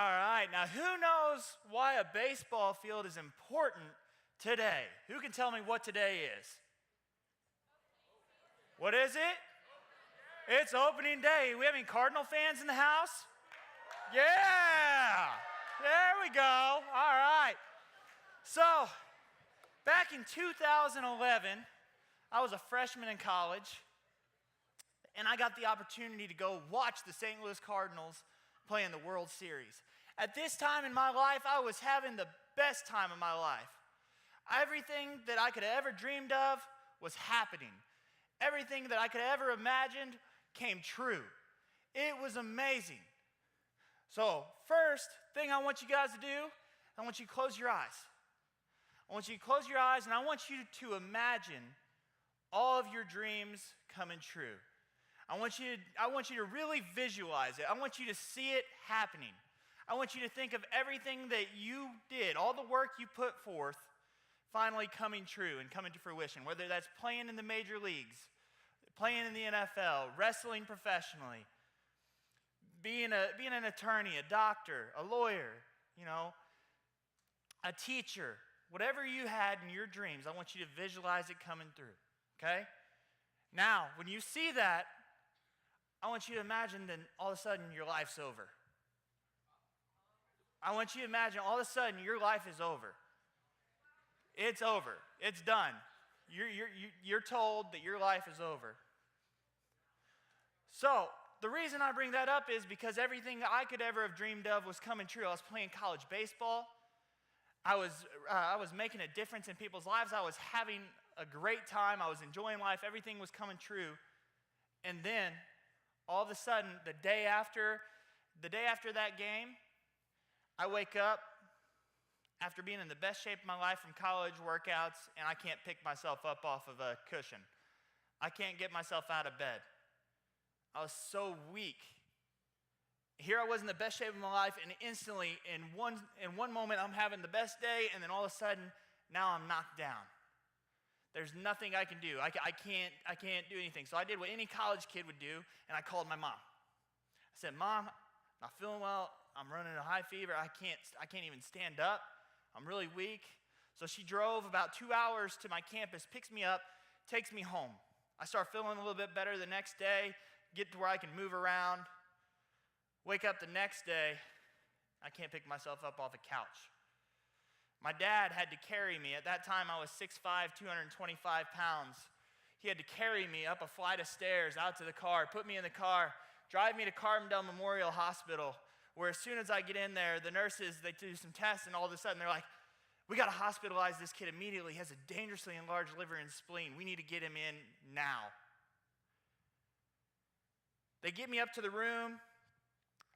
right, now who knows why a baseball field is important today? Who can tell me what today is? What is it? It's opening day. We have any Cardinal fans in the house? Yeah! There we go. All right. So, back in 2011, I was a freshman in college, and I got the opportunity to go watch the St. Louis Cardinals play in the World Series. At this time in my life, I was having the best time of my life. Everything that I could have ever dreamed of was happening. Everything that I could have ever imagined came true. It was amazing. So, first thing I want you guys to do, I want you to close your eyes. I want you to close your eyes, and I want you to imagine all of your dreams coming true. I want you to really visualize it. I want you to see it happening. I want you to think of everything that you did, all the work you put forth, finally coming true and coming to fruition, whether that's playing in the major leagues, playing in the NFL, wrestling professionally, being an attorney, a doctor, a lawyer, a teacher. Whatever you had in your dreams, I want you to visualize it coming through, okay? Now, when you see that, I want you to imagine that all of a sudden your life's over. I want you to imagine all of a sudden your life is over. It's over. It's done. You're told that your life is over. So, the reason I bring that up is because everything I could ever have dreamed of was coming true. I was playing college baseball. I was making a difference in people's lives. I was having a great time. I was enjoying life. Everything was coming true. And then, all of a sudden, the day after that game, I wake up after being in the best shape of my life from college workouts, and I can't pick myself up off of a cushion. I can't get myself out of bed. I was so weak. Here I was in the best shape of my life, and instantly, in one moment, I'm having the best day, and then all of a sudden, now I'm knocked down. There's nothing I can do. I can't do anything. So I did what any college kid would do, and I called my mom. I said, "Mom, I'm not feeling well. I'm running a high fever. I can't even stand up. I'm really weak." So she drove about 2 hours to my campus, picks me up, takes me home. I start feeling a little bit better the next day, get to where I can move around. Wake up the next day, I can't pick myself up off the couch. My dad had to carry me. At that time, I was 6'5", 225 pounds. He had to carry me up a flight of stairs out to the car, put me in the car, drive me to Carbondale Memorial Hospital, where as soon as I get in there, the nurses, they do some tests, and all of a sudden they're like, "We got to hospitalize this kid immediately. He has a dangerously enlarged liver and spleen. We need to get him in now." They get me up to the room,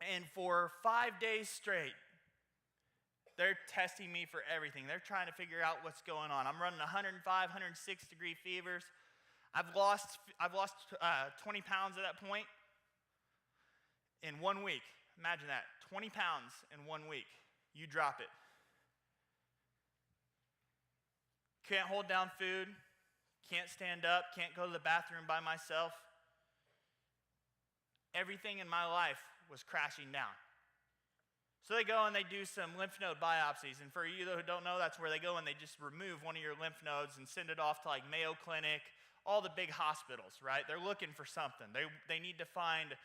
and for 5 days straight, they're testing me for everything. They're trying to figure out what's going on. I'm running 105, 106-degree fevers. I've lost 20 pounds at that point in 1 week. Imagine that, 20 pounds in 1 week. You drop it. Can't hold down food, can't stand up, can't go to the bathroom by myself. Everything in my life was crashing down. So they go and they do some lymph node biopsies. And for you who don't know, that's where they go and they just remove one of your lymph nodes and send it off to like Mayo Clinic, all the big hospitals, right? They're looking for something. They need to find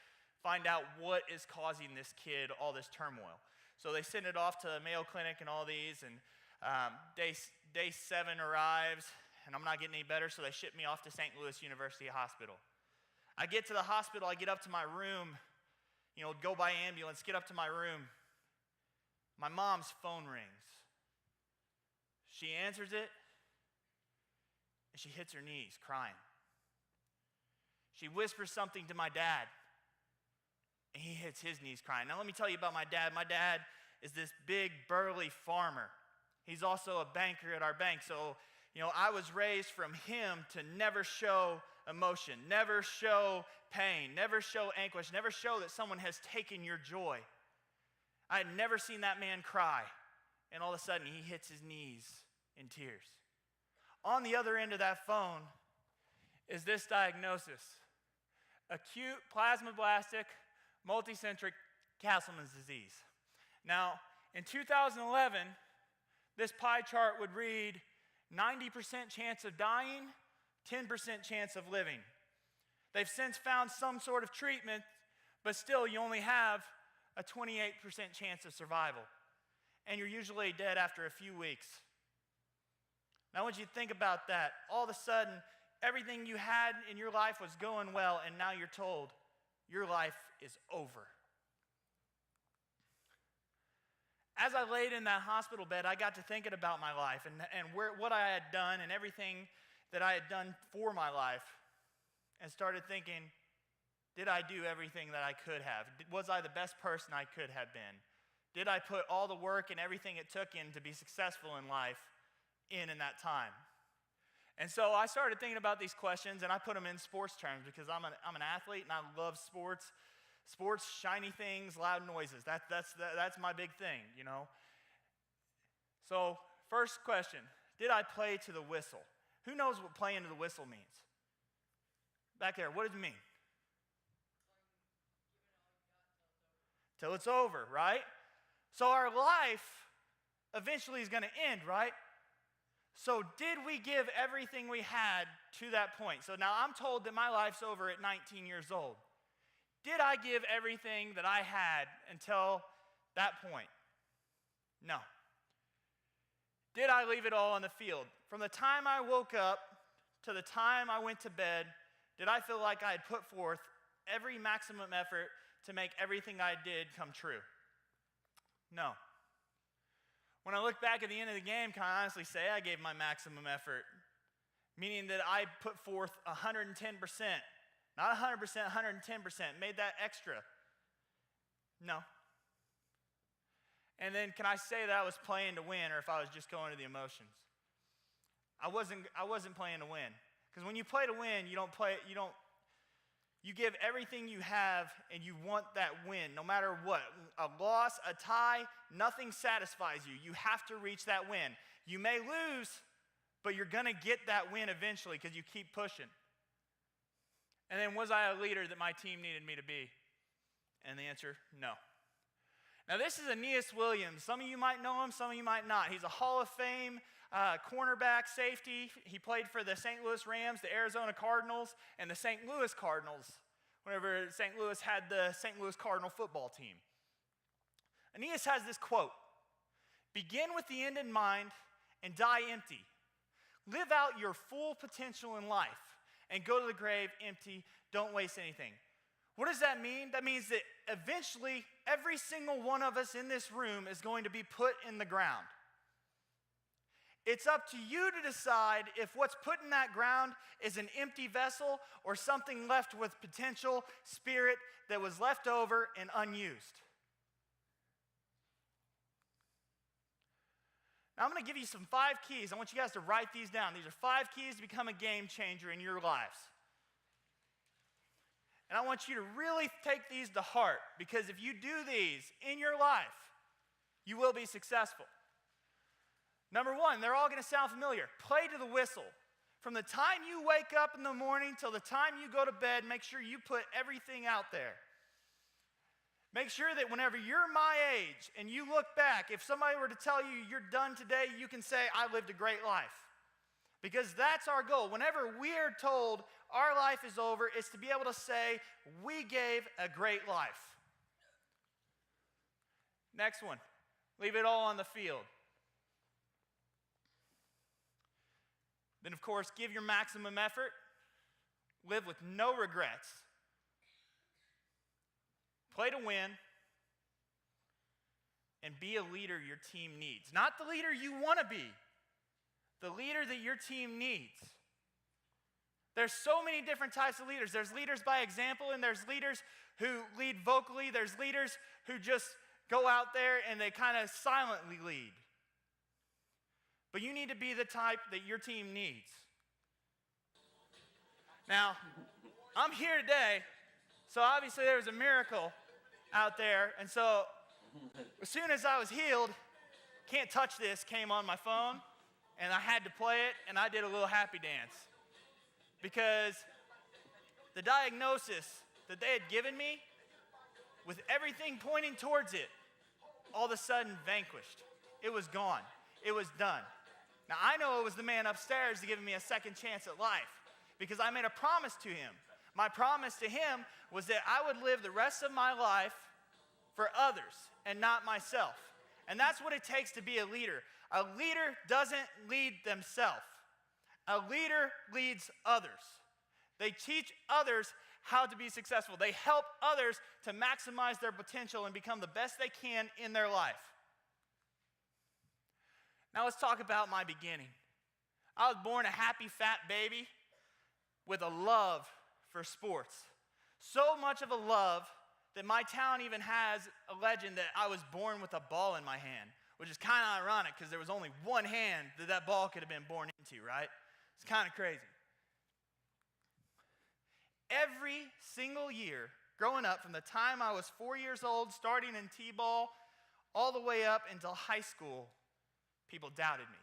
out what is causing this kid all this turmoil. So they send it off to Mayo Clinic and all these, and day 7 arrives, and I'm not getting any better, so they ship me off to St. Louis University Hospital. I get to the hospital, I get up to my room, go by ambulance, get up to my room. My mom's phone rings. She answers it, and she hits her knees, crying. She whispers something to my dad, and he hits his knees, crying. Now, let me tell you about my dad. My dad is this big, burly farmer. He's also a banker at our bank, so, I was raised from him to never show emotion, never show pain, never show anguish, never show that someone has taken your joy. I had never seen that man cry, and all of a sudden he hits his knees in tears. On the other end of that phone is this diagnosis: acute plasmablastic multicentric Castleman's disease. Now, in 2011, this pie chart would read 90% chance of dying, 10% chance of living. They've since found some sort of treatment, but still you only have a 28% chance of survival. And you're usually dead after a few weeks. Now I want you to think about that. All of a sudden, everything you had in your life was going well, and now you're told your life is over. As I laid in that hospital bed, I got to thinking about my life and what I had done and everything that I had done for my life, and started thinking, did I do everything that I could have? Was I the best person I could have been? Did I put all the work and everything it took in to be successful in life in that time? And so I started thinking about these questions, and I put them in sports terms because I'm an athlete and I love sports. Sports, shiny things, loud noises. That's my big thing, you know. So first question, did I play to the whistle? Who knows what playing to the whistle means? Back there, what does it mean? Till it's over, right? So our life eventually is going to end, right? So did we give everything we had to that point? So now I'm told that my life's over at 19 years old. Did I give everything that I had until that point? No. Did I leave it all on the field? From the time I woke up to the time I went to bed, did I feel like I had put forth every maximum effort to make everything I did come true? No. When I look back at the end of the game, can I honestly say I gave my maximum effort? Meaning that I put forth 110%. Not 100%, 110%. Made that extra. No. And then can I say that I was playing to win, or if I was just going to the emotions? I wasn't playing to win. Because when you play to win, you give everything you have and you want that win, no matter what. A loss, a tie, nothing satisfies you. You have to reach that win. You may lose, but you're going to get that win eventually because you keep pushing. And then, was I a leader that my team needed me to be? And the answer, no. Now, this is Aeneas Williams. Some of you might know him, some of you might not. He's a Hall of Fame cornerback safety. He played for the St. Louis Rams, the Arizona Cardinals, and the St. Louis Cardinals whenever St. Louis had the St. Louis Cardinal football team. Aeneas has this quote, "Begin with the end in mind and die empty. Live out your full potential in life and go to the grave empty. Don't waste anything." What does that mean? That means that eventually every single one of us in this room is going to be put in the ground. It's up to you to decide if what's put in that ground is an empty vessel or something left with potential, spirit that was left over and unused. Now I'm going to give you some 5 keys. I want you guys to write these down. These are 5 keys to become a game changer in your lives. And I want you to really take these to heart, because if you do these in your life, you will be successful. Number 1, they're all going to sound familiar. Play to the whistle. From the time you wake up in the morning till the time you go to bed, make sure you put everything out there. Make sure that whenever you're my age and you look back, if somebody were to tell you you're done today, you can say, I lived a great life. Because that's our goal. Whenever we are told our life is over, it's to be able to say, we gave a great life. Next one, leave it all on the field. Then, of course, give your maximum effort. Live with no regrets. Play to win. And be a leader your team needs. Not the leader you want to be. The leader that your team needs. There's so many different types of leaders. There's leaders by example, and there's leaders who lead vocally. There's leaders who just go out there and they kind of silently lead. But you need to be the type that your team needs. Now, I'm here today, so obviously there was a miracle out there. And so as soon as I was healed, Can't Touch This came on my phone, and I had to play it, and I did a little happy dance. Because the diagnosis that they had given me, with everything pointing towards it, all of a sudden vanquished. It was gone. It was done. Now, I know it was the man upstairs giving me a second chance at life because I made a promise to him. My promise to him was that I would live the rest of my life for others and not myself. And that's what it takes to be a leader. A leader doesn't lead themselves. A leader leads others. They teach others how to be successful. They help others to maximize their potential and become the best they can in their life. Now let's talk about my beginning. I was born a happy, fat baby with a love for sports. So much of a love that my town even has a legend that I was born with a ball in my hand, which is kind of ironic because there was only one hand that ball could have been born into, right? It's kind of crazy. Every single year growing up, from the time I was 4 years old, starting in T-ball, all the way up until high school, people doubted me.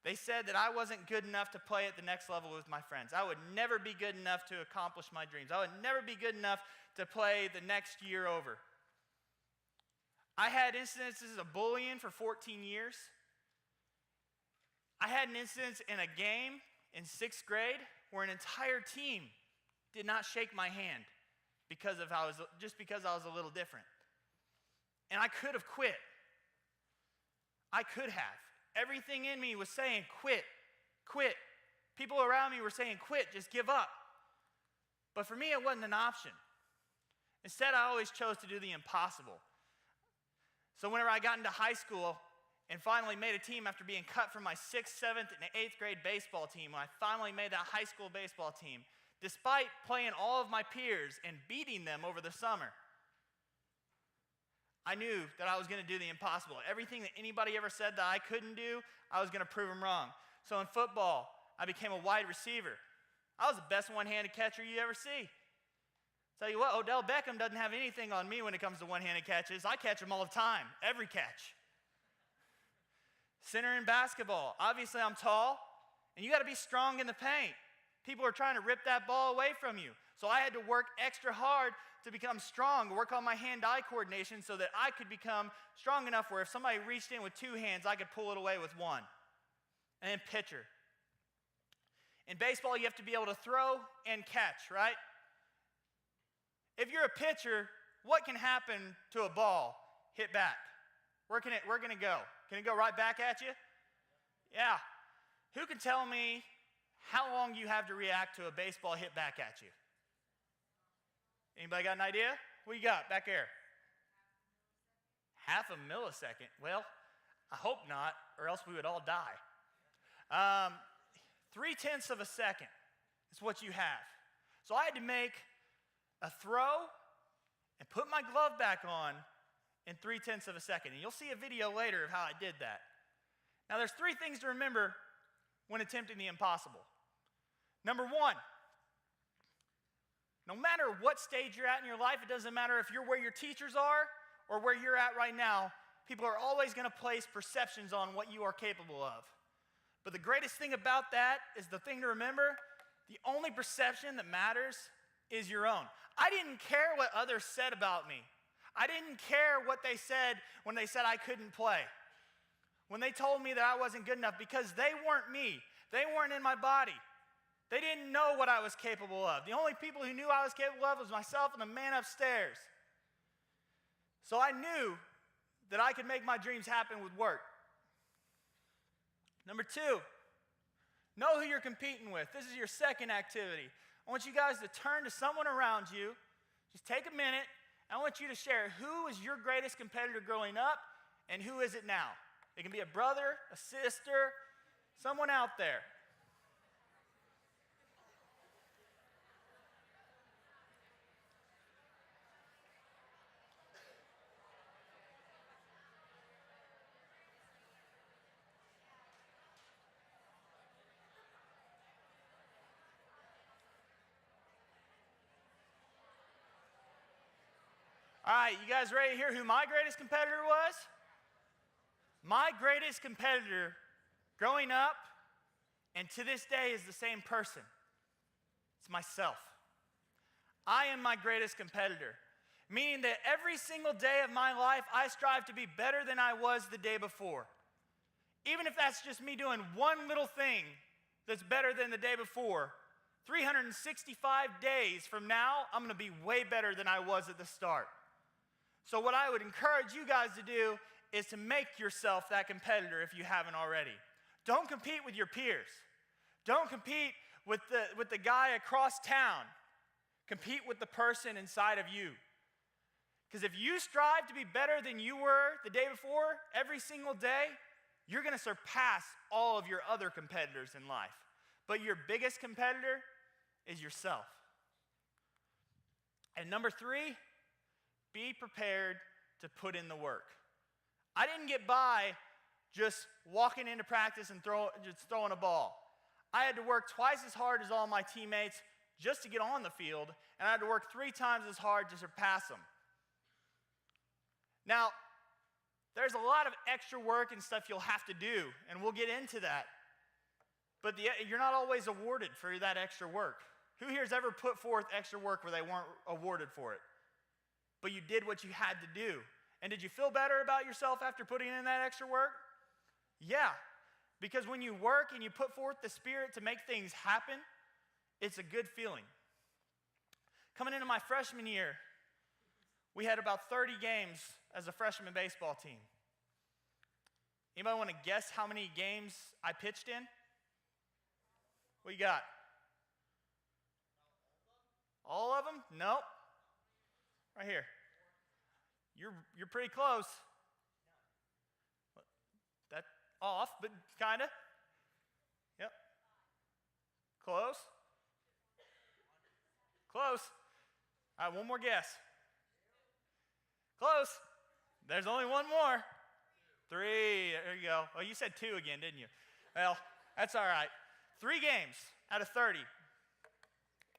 They said that I wasn't good enough to play at the next level with my friends. I would never be good enough to accomplish my dreams. I would never be good enough to play the next year over. I had incidences of bullying for 14 years. I had an incident in a game in 6th grade where an entire team did not shake my hand because I was a little different. And I could have quit. I could have. Everything in me was saying, quit, quit. People around me were saying, quit, just give up. But for me, it wasn't an option. Instead, I always chose to do the impossible. So whenever I got into high school and finally made a team after being cut from my 6th, 7th, and 8th grade baseball team, when I finally made that high school baseball team, despite playing all of my peers and beating them over the summer, I knew that I was going to do the impossible. Everything that anybody ever said that I couldn't do, I was going to prove them wrong. So in football, I became a wide receiver. I was the best one-handed catcher you ever see. Tell you what, Odell Beckham doesn't have anything on me when it comes to one-handed catches. I catch them all the time, every catch. Center in basketball, obviously I'm tall, and you got to be strong in the paint. People are trying to rip that ball away from you. So I had to work extra hard to become strong, work on my hand-eye coordination so that I could become strong enough where if somebody reached in with 2 hands, I could pull it away with 1. And then pitcher. In baseball, you have to be able to throw and catch, right? If you're a pitcher, what can happen to a ball hit back? Where can it go? Can it go right back at you? Yeah. Who can tell me how long you have to react to a baseball hit back at you? Anybody got an idea? What you got back there? Half a millisecond. Well, I hope not, or else we would all die. 0.3 of a second is what you have. So I had to make a throw and put my glove back on in 0.3 of a second. And you'll see a video later of how I did that. Now there's 3 things to remember when attempting the impossible. Number 1, no matter what stage you're at in your life, it doesn't matter if you're where your teachers are or where you're at right now, people are always going to place perceptions on what you are capable of. But the greatest thing about that is the thing to remember, the only perception that matters is your own. I didn't care what others said about me. I didn't care what they said when they said I couldn't play. When they told me that I wasn't good enough, because they weren't me. They weren't in my body. They didn't know what I was capable of. The only people who knew I was capable of was myself and the man upstairs. So I knew that I could make my dreams happen with work. Number 2, know who you're competing with. This is your second activity. I want you guys to turn to someone around you. Just take a minute. I want you to share who is your greatest competitor growing up and who is it now. It can be a brother, a sister, someone out there. All right, you guys ready to hear who my greatest competitor was? My greatest competitor growing up and to this day is the same person. It's myself. I am my greatest competitor Meaning that every single day of my life, I strive to be better than I was the day before. Even if that's just me doing one little thing that's better than the day before, 365 days from now, I'm going to be way better than I was at the start. So what I would encourage you guys to do is to make yourself that competitor if you haven't already. Don't compete with your peers. Don't compete with the guy across town. Compete with the person inside of you. Because if you strive to be better than you were the day before, every single day, you're going to surpass all of your other competitors in life. But your biggest competitor is yourself. And number 3, be prepared to put in the work. I didn't get by just walking into practice and just throwing a ball. I had to work twice as hard as all my teammates just to get on the field, and I had to work 3 times as hard to surpass them. Now, there's a lot of extra work and stuff you'll have to do, and we'll get into that. But you're not always awarded for that extra work. Who here has ever put forth extra work where they weren't awarded for it? But you did what you had to do. And did you feel better about yourself after putting in that extra work? Yeah. Because when you work and you put forth the spirit to make things happen, it's a good feeling. Coming into my freshman year, we had about 30 games as a freshman baseball team. Anybody want to guess how many games I pitched in? What you got? All of them? Nope. Right here. You're pretty close. That off, but kind of. Yep. Close. Close. All right, one more guess. Close. There's only one more. 3. There you go. Oh, you said 2 again, didn't you? Well, that's all right. 3 games out of 30.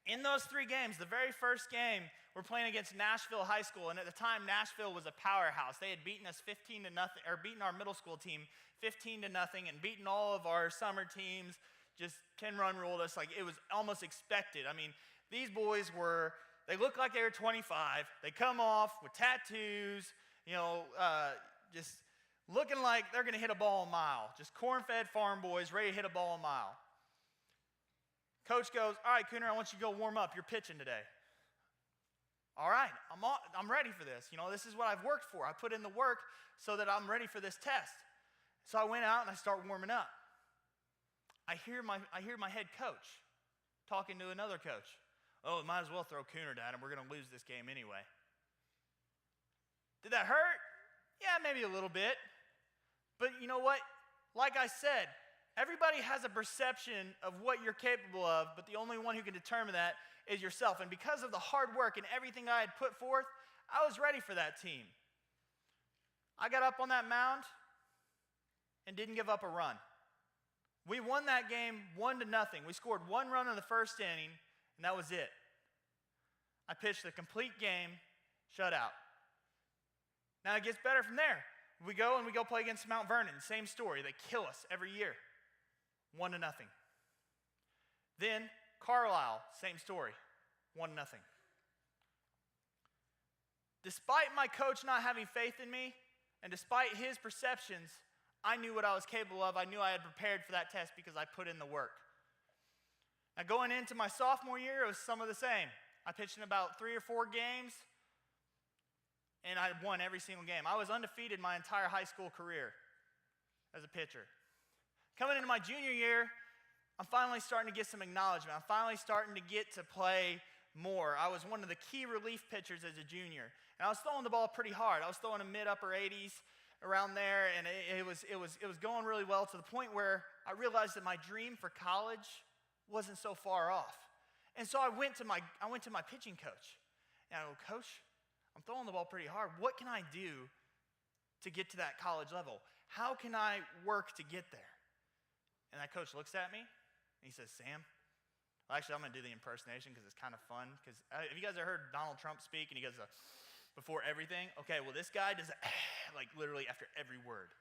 In those 3 games, the very first game, we're playing against Nashville High School, and at the time, Nashville was a powerhouse. They had beaten us 15-0, or beaten our middle school team 15-0, and beaten all of our summer teams. Just 10-run ruled us like it was almost expected. I mean, these boys they looked like they were 25. They come off with tattoos, just looking like they're going to hit a ball a mile. Just corn-fed farm boys ready to hit a ball a mile. Coach goes, all right, Kuhnert, I want you to go warm up. You're pitching today. All right, I'm ready for this. This is what I've worked for. I put in the work so that I'm ready for this test. So I went out and I start warming up. I hear my head coach talking to another coach. Oh, might as well throw Kuhnert at him. We're going to lose this game anyway. Did that hurt? Yeah, maybe a little bit. But you know what? Like I said, everybody has a perception of what you're capable of, but the only one who can determine that is yourself. And because of the hard work and everything I had put forth, I was ready for that team. I got up on that mound and didn't give up a run. We won that game 1-0. We scored 1 run in the first inning, and that was it. I pitched the complete game, shutout. Now it gets better from there. We go play against Mount Vernon. Same story. They kill us every year. 1-0. Then Carlisle, same story. 1-0. Despite my coach not having faith in me, and despite his perceptions, I knew what I was capable of. I knew I had prepared for that test because I put in the work. Now going into my sophomore year, it was some of the same. I pitched in about 3 or 4 games, and I won every single game. I was undefeated my entire high school career as a pitcher. Coming into my junior year, I'm finally starting to get some acknowledgement. I'm finally starting to get to play more. I was one of the key relief pitchers as a junior, and I was throwing the ball pretty hard. I was throwing a mid-upper 80s around there, and it was going really well to the point where I realized that my dream for college wasn't so far off. And so I went to my pitching coach, and I go, Coach, I'm throwing the ball pretty hard. What can I do to get to that college level? How can I work to get there? And that coach looks at me, and he says, Sam, well, actually, I'm going to do the impersonation because it's kind of fun. Because have you guys ever heard Donald Trump speak, and he goes, before everything? Okay, well, this guy does like literally after every word.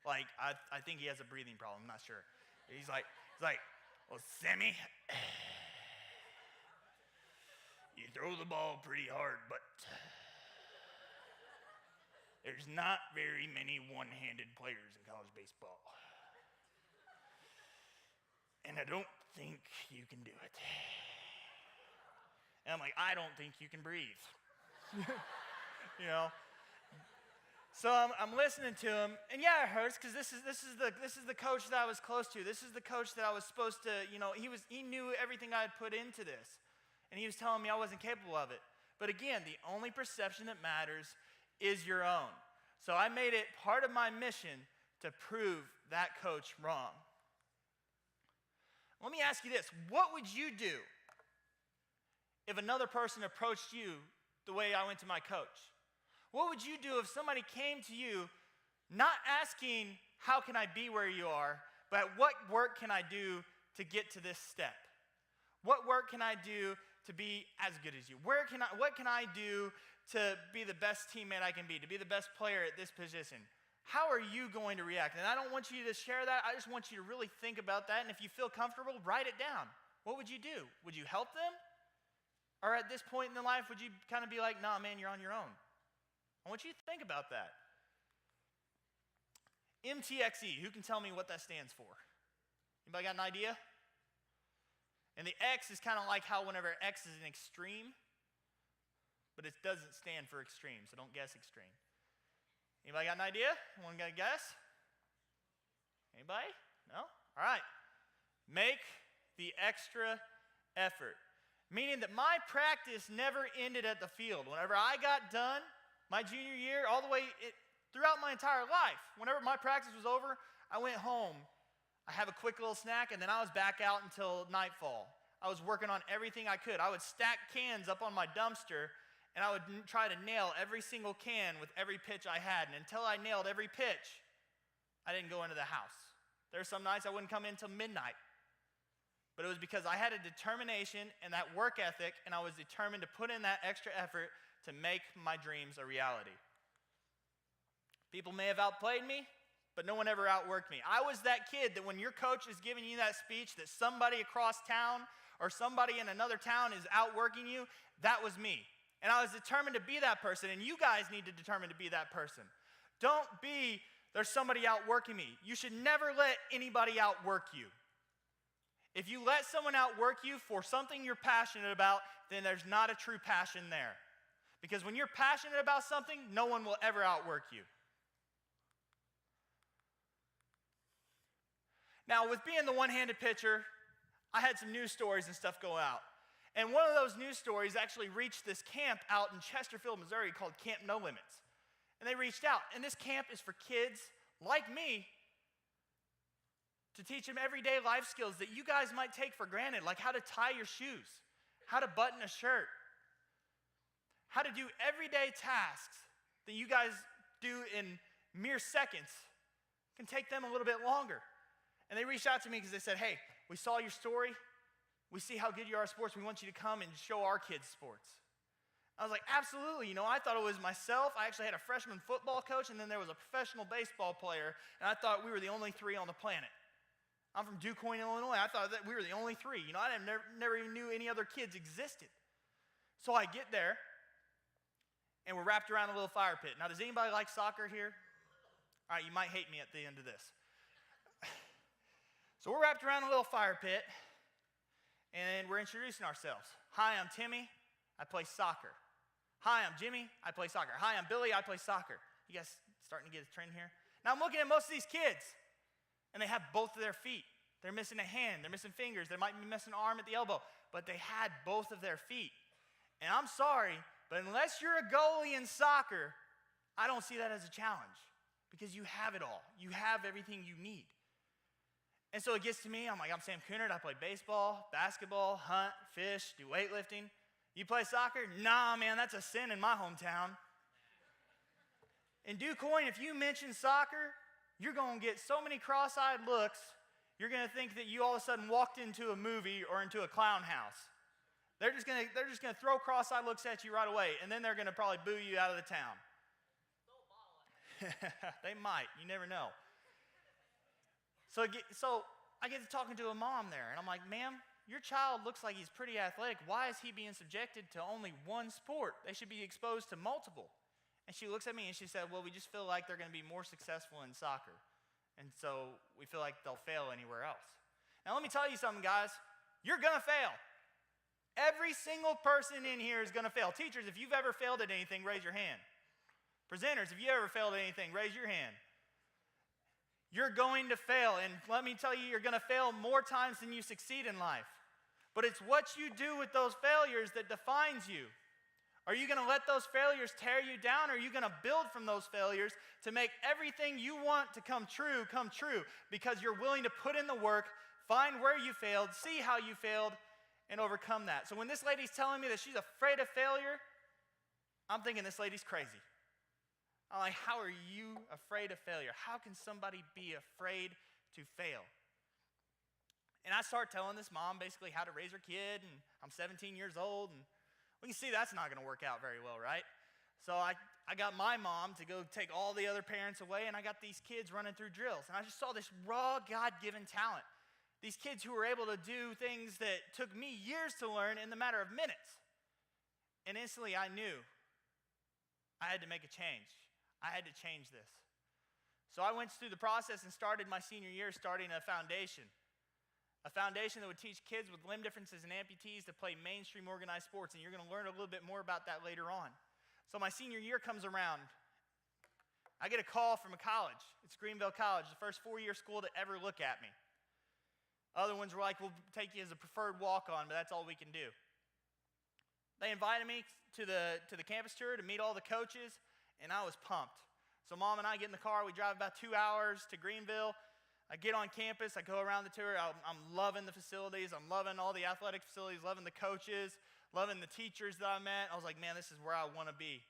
Like, I think he has a breathing problem. I'm not sure. He's like, well, Sammy, you throw the ball pretty hard, but there's not very many one-handed players in college baseball. And I don't think you can do it. And I'm like, I don't think you can breathe. You know? So I'm listening to him, and yeah, it hurts because this is the coach that I was close to. This is the coach that I was supposed to, he knew everything I had put into this, and he was telling me I wasn't capable of it. But again, the only perception that matters is your own. So I made it part of my mission to prove that coach wrong. Let me ask you this: what would you do if another person approached you the way I went to my coach? What would you do if somebody came to you not asking, how can I be where you are, but what work can I do to get to this step? What work can I do to be as good as you? What can I do to be the best teammate I can be, to be the best player at this position? How are you going to react? And I don't want you to share that. I just want you to really think about that. And if you feel comfortable, write it down. What would you do? Would you help them? Or at this point in their life, would you kind of be like, nah, man, you're on your own? I want you to think about that. MTXE, who can tell me what that stands for? Anybody got an idea? And the X is kind of like how whenever X is an extreme, but it doesn't stand for extreme, so don't guess extreme. Anybody got an idea? Anyone got a guess? Anybody? No? All right. Make the extra effort. Meaning that my practice never ended at the field. Whenever I got done, my junior year, all the way throughout my entire life, whenever my practice was over, I went home. I have a quick little snack, and then I was back out until nightfall. I was working on everything I could. I would stack cans up on my dumpster, and I would try to nail every single can with every pitch I had. And until I nailed every pitch, I didn't go into the house. There were some nights I wouldn't come in until midnight. But it was because I had a determination and that work ethic, and I was determined to put in that extra effort to make my dreams a reality. People may have outplayed me, but no one ever outworked me. I was that kid that when your coach is giving you that speech that somebody across town or somebody in another town is outworking you, that was me. And I was determined to be that person, and you guys need to determine to be that person. Don't be, there's somebody outworking me. You should never let anybody outwork you. If you let someone outwork you for something you're passionate about, then there's not a true passion there. Because when you're passionate about something, no one will ever outwork you. Now, with being the one-handed pitcher, I had some news stories and stuff go out. And one of those news stories actually reached this camp out in Chesterfield, Missouri called Camp No Limits. And they reached out. And this camp is for kids like me to teach them everyday life skills that you guys might take for granted, like how to tie your shoes, how to button a shirt, how to do everyday tasks that you guys do in mere seconds can take them a little bit longer. And they reached out to me because they said, hey, we saw your story. We see how good you are at sports. We want you to come and show our kids sports. I was like, absolutely. I thought it was myself. I actually had a freshman football coach, and then there was a professional baseball player, and I thought we were the only three on the planet. I'm from DuQuoin, Illinois. I thought that we were the only three. I never even knew any other kids existed. So I get there, and we're wrapped around a little fire pit. Now, does anybody like soccer here? All right, you might hate me at the end of this. So we're wrapped around a little fire pit, and we're introducing ourselves. Hi, I'm Timmy. I play soccer. Hi, I'm Jimmy. I play soccer. Hi, I'm Billy. I play soccer. You guys starting to get a trend here? Now, I'm looking at most of these kids, and they have both of their feet. They're missing a hand. They're missing fingers. They might be missing an arm at the elbow, but they had both of their feet. And I'm sorry, but unless you're a goalie in soccer, I don't see that as a challenge because you have it all. You have everything you need. And so it gets to me. I'm like, I'm Sam Kuhnert. I play baseball, basketball, hunt, fish, do weightlifting. You play soccer? Nah, man, that's a sin in my hometown. In DuQuoin, if you mention soccer, you're going to get so many cross-eyed looks, you're going to think that you all of a sudden walked into a movie or into a clown house. They're just going to throw cross-eyed looks at you right away, and then they're going to probably boo you out of the town. They might. You never know. So I get to talking to a mom there, and I'm like, ma'am, your child looks like he's pretty athletic. Why is he being subjected to only one sport? They should be exposed to multiple. And she looks at me and she said, well, we just feel like they're going to be more successful in soccer. And so we feel like they'll fail anywhere else. Now, let me tell you something, guys. You're going to fail. Every single person in here is going to fail. Teachers, if you've ever failed at anything, raise your hand. Presenters, if you ever failed at anything, raise your hand. You're going to fail. And let me tell you, you're going to fail more times than you succeed in life. But it's what you do with those failures that defines you. Are you going to let those failures tear you down, or are you going to build from those failures to make everything you want to come true because you're willing to put in the work, find where you failed, see how you failed, and overcome that? So when this lady's telling me that she's afraid of failure, I'm thinking this lady's crazy. I'm like, how are you afraid of failure? How can somebody be afraid to fail? And I start telling this mom basically how to raise her kid, and I'm 17 years old, and we can see that's not going to work out very well, right? So I got my mom to go take all the other parents away, and I got these kids running through drills. And I just saw this raw, God-given talent. These kids who were able to do things that took me years to learn in the matter of minutes. And instantly I knew I had to make a change. I had to change this. So I went through the process and started my senior year starting a foundation. A foundation that would teach kids with limb differences and amputees to play mainstream organized sports. And you're going to learn a little bit more about that later on. So my senior year comes around. I get a call from a college. It's Greenville College, the first four-year school to ever look at me. Other ones were like, we'll take you as a preferred walk-on, but that's all we can do. They invited me to the campus tour to meet all the coaches, and I was pumped. So Mom and I get in the car. We drive about 2 hours to Greenville. I get on campus, I go around the tour, I'm loving the facilities, I'm loving all the athletic facilities, loving the coaches, loving the teachers that I met. I was like, man, this is where I want to be.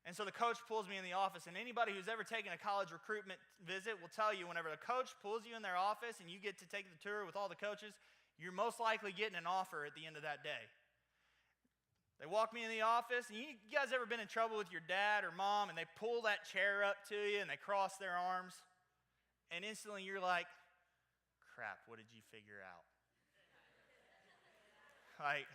And so the coach pulls me in the office, and anybody who's ever taken a college recruitment visit will tell you whenever the coach pulls you in their office and you get to take the tour with all the coaches, you're most likely getting an offer at the end of that day. They walk me in the office, and you guys ever been in trouble with your dad or mom, and they pull that chair up to you and they cross their arms? And instantly you're like, crap, what did you figure out? Like,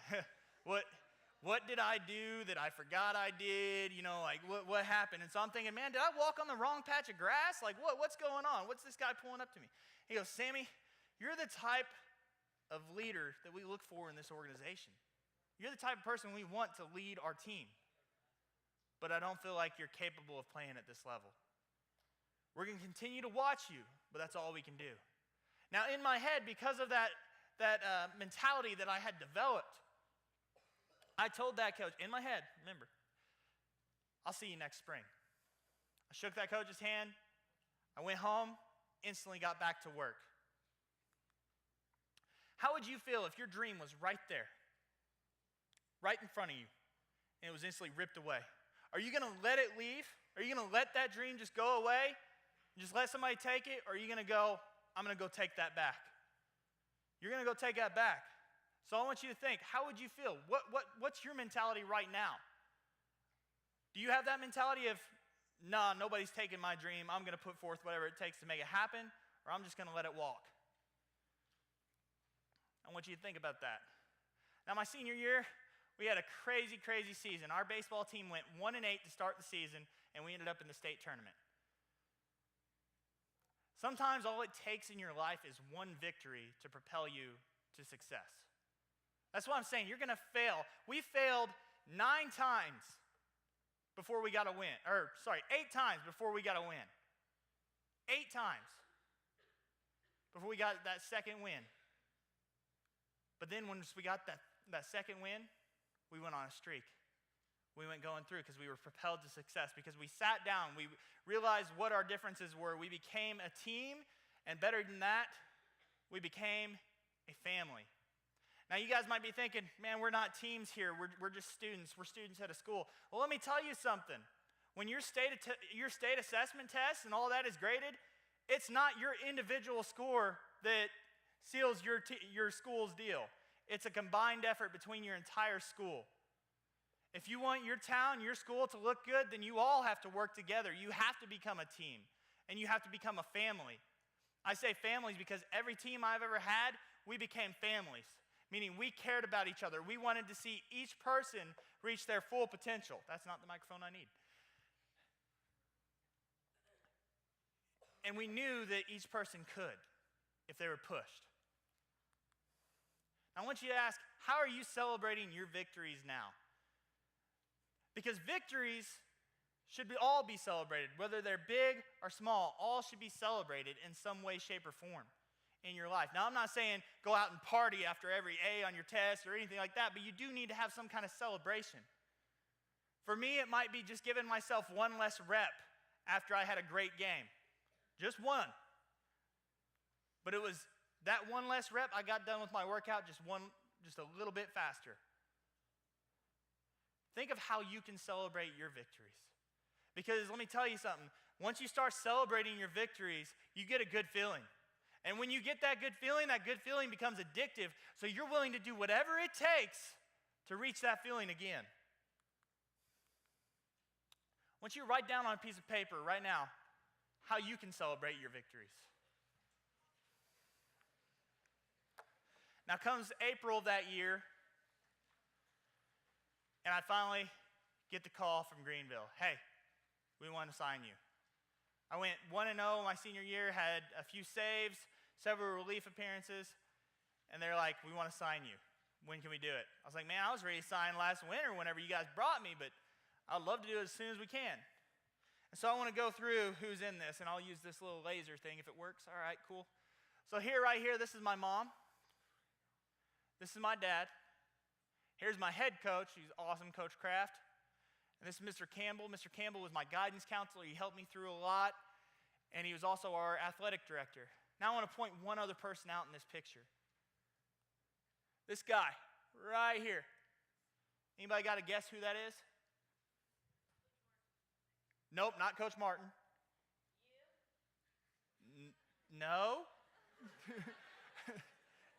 what did I do that I forgot I did? You know, like, what happened? And so I'm thinking, man, did I walk on the wrong patch of grass? Like, what's going on? What's this guy pulling up to me? He goes, Sammy, you're the type of leader that we look for in this organization. You're the type of person we want to lead our team. But I don't feel like you're capable of playing at this level. We're going to continue to watch you, but that's all we can do. Now, in my head, because of that mentality that I had developed, I told that coach, in my head, remember, I'll see you next spring. I shook that coach's hand. I went home, instantly got back to work. How would you feel if your dream was right there, right in front of you, and it was instantly ripped away? Are you going to let it leave? Are you going to let that dream just go away? Just let somebody take it, or are you going to go, I'm going to go take that back? You're going to go take that back. So I want you to think, how would you feel? What's your mentality right now? Do you have that mentality of, nah, nobody's taking my dream, I'm going to put forth whatever it takes to make it happen, or I'm just going to let it walk? I want you to think about that. Now, my senior year, we had a crazy, crazy season. Our baseball team went 1-8 to start the season, and we ended up in the state tournament. Sometimes all it takes in your life is one victory to propel you to success. That's what I'm saying. You're going to fail. We failed 9 times before we got a win. 8 times before we got a win. 8 times before we got that second win. But then once we got that second win, we went on a streak. We went going through because we were propelled to success, because we sat down, we realized what our differences were. We became a team, and better than that, we became a family. Now, you guys might be thinking, man, we're not teams here. We're just students. We're students at a school. Well, let me tell you something. When your state assessment test and all that is graded, it's not your individual score that seals your school's deal. It's a combined effort between your entire school. If you want your town, your school to look good, then you all have to work together. You have to become a team, and you have to become a family. I say families because every team I've ever had, we became families, meaning we cared about each other. We wanted to see each person reach their full potential. That's not the microphone I need. And we knew that each person could if they were pushed. I want you to ask, how are you celebrating your victories now? Because victories should all be celebrated, whether they're big or small. All should be celebrated in some way, shape, or form in your life. Now, I'm not saying go out and party after every A on your test or anything like that, but you do need to have some kind of celebration. For me, it might be just giving myself one less rep after I had a great game. Just one. But it was that one less rep, I got done with my workout just a little bit faster. Think of how you can celebrate your victories. Because let me tell you something. Once you start celebrating your victories, you get a good feeling. And when you get that good feeling becomes addictive, so you're willing to do whatever it takes to reach that feeling again. I want you to write down on a piece of paper right now how you can celebrate your victories. Now comes April that year, and I finally get the call from Greenville. Hey, we want to sign you. I went 1-0 my senior year, had a few saves, several relief appearances, and they're like, we want to sign you. When can we do it? I was like, man, I was ready to sign last winter whenever you guys brought me, but I'd love to do it as soon as we can. And so I want to go through who's in this, and I'll use this little laser thing if it works. All right, cool. So right here, this is my mom. This is my dad. Here's my head coach. He's awesome, Coach Kraft. And this is Mr. Campbell. Mr. Campbell was my guidance counselor. He helped me through a lot. And he was also our athletic director. Now I want to point one other person out in this picture. This guy right here. Anybody got to guess who that is? Nope, not Coach Martin. No.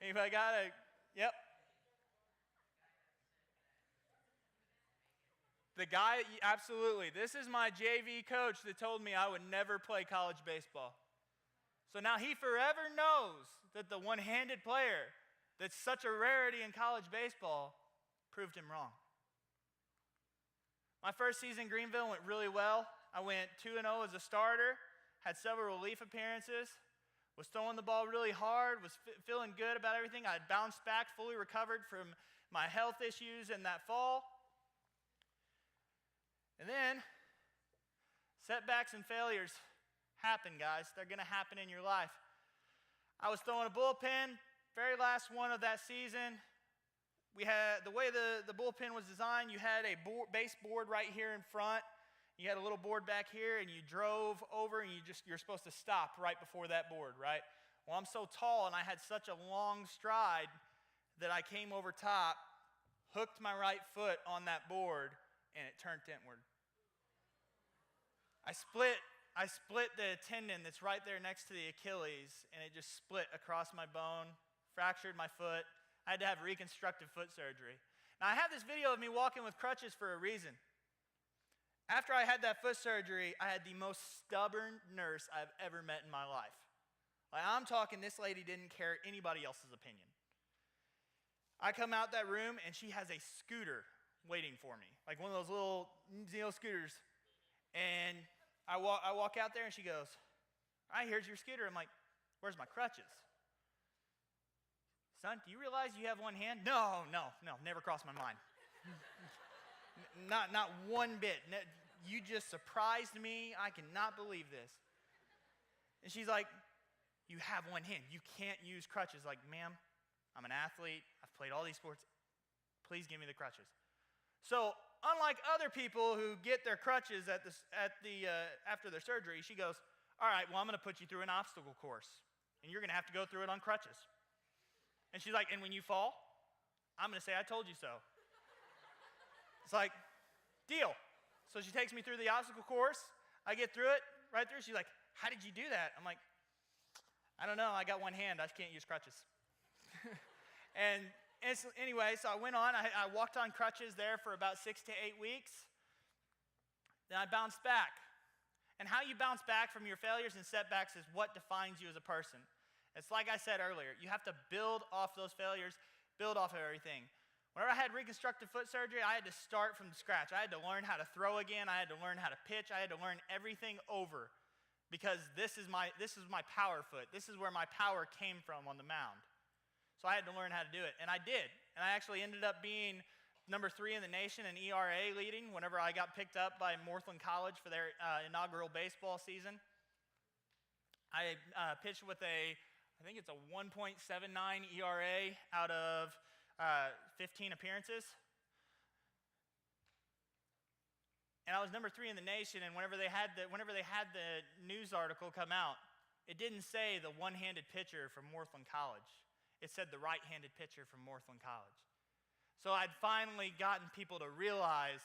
Anybody got a, yep. The guy, absolutely. This is my JV coach that told me I would never play college baseball. So now he forever knows that the one-handed player that's such a rarity in college baseball proved him wrong. My first season in Greenville went really well. I went 2-0 as a starter, had several relief appearances, was throwing the ball really hard, was feeling good about everything. I had bounced back, fully recovered from my health issues in that fall. And then, setbacks and failures happen, guys. They're going to happen in your life. I was throwing a bullpen, very last one of that season. We had, the way the bullpen was designed, you had a base board right here in front. You had a little board back here, and you drove over, and you're supposed to stop right before that board, right? Well, I'm so tall, and I had such a long stride that I came over top, hooked my right foot on that board, and it turned inward. I split the tendon that's right there next to the Achilles, and it just split across my bone, fractured my foot. I had to have reconstructive foot surgery. Now, I have this video of me walking with crutches for a reason. After I had that foot surgery, I had the most stubborn nurse I've ever met in my life. Like, I'm talking, this lady didn't care anybody else's opinion. I come out that room, and she has a scooter waiting for me, like one of those little scooters. And I walk out there, and she goes, all right, here's your scooter. I'm like, where's my crutches? Son, do you realize you have one hand? No, never crossed my mind. Not one bit. You just surprised me. I cannot believe this. And she's like, you have one hand. You can't use crutches. Like, ma'am, I'm an athlete. I've played all these sports. Please give me the crutches. So, unlike other people who get their crutches after their surgery, she goes, all right, well, I'm going to put you through an obstacle course, and you're going to have to go through it on crutches. And she's like, and when you fall, I'm going to say, I told you so. It's like, deal. So she takes me through the obstacle course. I get through it, right through. She's like, how did you do that? I'm like, I don't know. I got one hand. I just can't use crutches. And anyway, so I went on. I walked on crutches there for about 6 to 8 weeks. Then I bounced back. And how you bounce back from your failures and setbacks is what defines you as a person. It's like I said earlier. You have to build off those failures, build off of everything. Whenever I had reconstructive foot surgery, I had to start from scratch. I had to learn how to throw again. I had to learn how to pitch. I had to learn everything over because this is my power foot. This is where my power came from on the mound. So I had to learn how to do it, and I did. And I actually ended up being number 3 in the nation in ERA leading whenever I got picked up by Northland College for their inaugural baseball season. I pitched with I think it's a 1.79 ERA out of 15 appearances. And I was number 3 in the nation, and whenever they had the news article come out, it didn't say the one-handed pitcher from Northland College. It said the right-handed pitcher from Northland College. So I'd finally gotten people to realize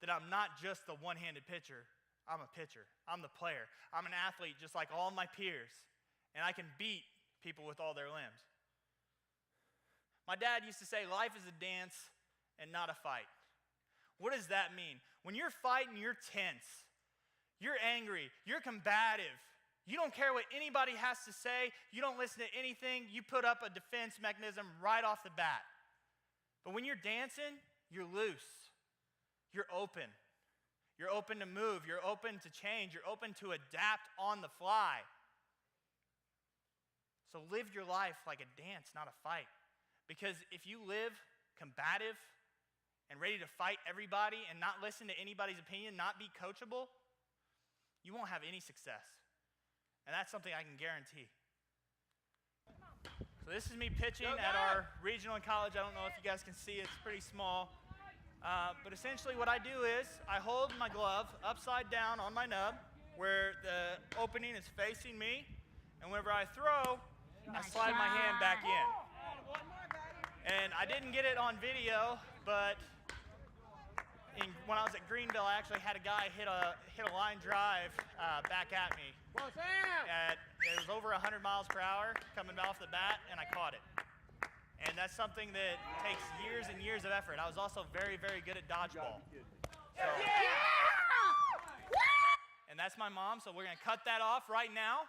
that I'm not just the one-handed pitcher. I'm a pitcher. I'm the player. I'm an athlete just like all my peers, and I can beat people with all their limbs. My dad used to say, life is a dance and not a fight. What does that mean? When you're fighting, you're tense. You're angry. You're combative. You don't care what anybody has to say. You don't listen to anything. You put up a defense mechanism right off the bat. But when you're dancing, you're loose. You're open. You're open to move. You're open to change. You're open to adapt on the fly. So live your life like a dance, not a fight. Because if you live combative and ready to fight everybody and not listen to anybody's opinion, not be coachable, you won't have any success. And that's something I can guarantee. So this is me pitching at our regional and college. I don't know if you guys can see, it's pretty small. But essentially what I do is I hold my glove upside down on my nub where the opening is facing me. And whenever I throw, I slide my hand back in. And I didn't get it on video, but when I was at Greenville, I actually had a guy hit a line drive back at me. It was over 100 miles per hour coming off the bat, and I caught it. And that's something that takes years and years of effort. I was also very, very good at dodgeball. And that's my mom, so we're going to cut that off right now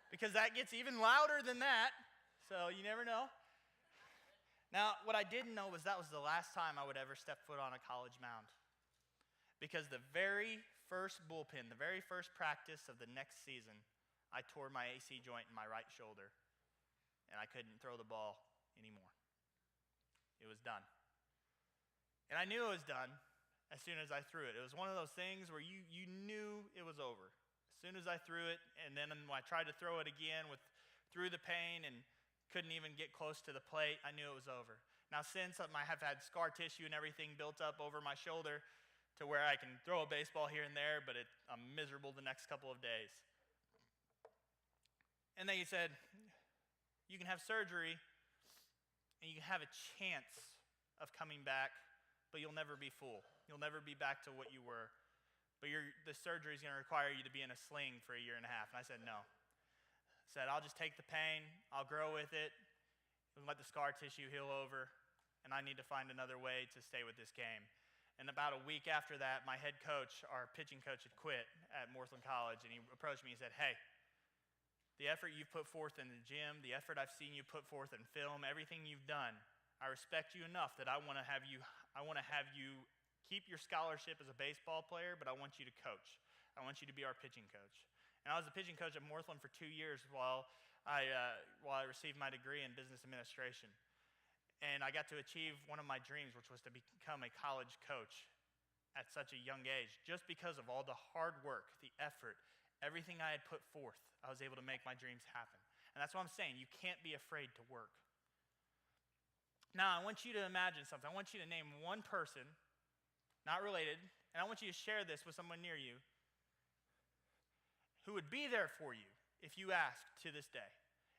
because that gets even louder than that, so you never know. Now, what I didn't know was that was the last time I would ever step foot on a college mound. Because the very first bullpen, the very first practice of the next season, I tore my AC joint in my right shoulder, and I couldn't throw the ball anymore. It was done. And I knew it was done as soon as I threw it. It was one of those things where you knew it was over. As soon as I threw it, and then when I tried to throw it again through the pain and couldn't even get close to the plate, I knew it was over. Now, since I have had scar tissue and everything built up over my shoulder to where I can throw a baseball here and there, but I'm miserable the next couple of days. And then he said, you can have surgery, and you can have a chance of coming back, but you'll never be full. You'll never be back to what you were. But the surgery is going to require you to be in a sling for 1.5 years. And I said, no. I said, I'll just take the pain, I'll grow with it, and let the scar tissue heal over, and I need to find another way to stay with this game. And about a week after that, my head coach, our pitching coach, had quit at Northland College, and he approached me and said, hey, the effort you've put forth in the gym, the effort I've seen you put forth in film, everything you've done, I respect you enough that I want to have you keep your scholarship as a baseball player, but I want you to coach. I want you to be our pitching coach. And I was the pitching coach at Northland for 2 years while I received my degree in business administration. And I got to achieve one of my dreams, which was to become a college coach at such a young age. Just because of all the hard work, the effort, everything I had put forth, I was able to make my dreams happen. And that's what I'm saying. You can't be afraid to work. Now, I want you to imagine something. I want you to name one person, not related, and I want you to share this with someone near you who would be there for you if you asked to this day.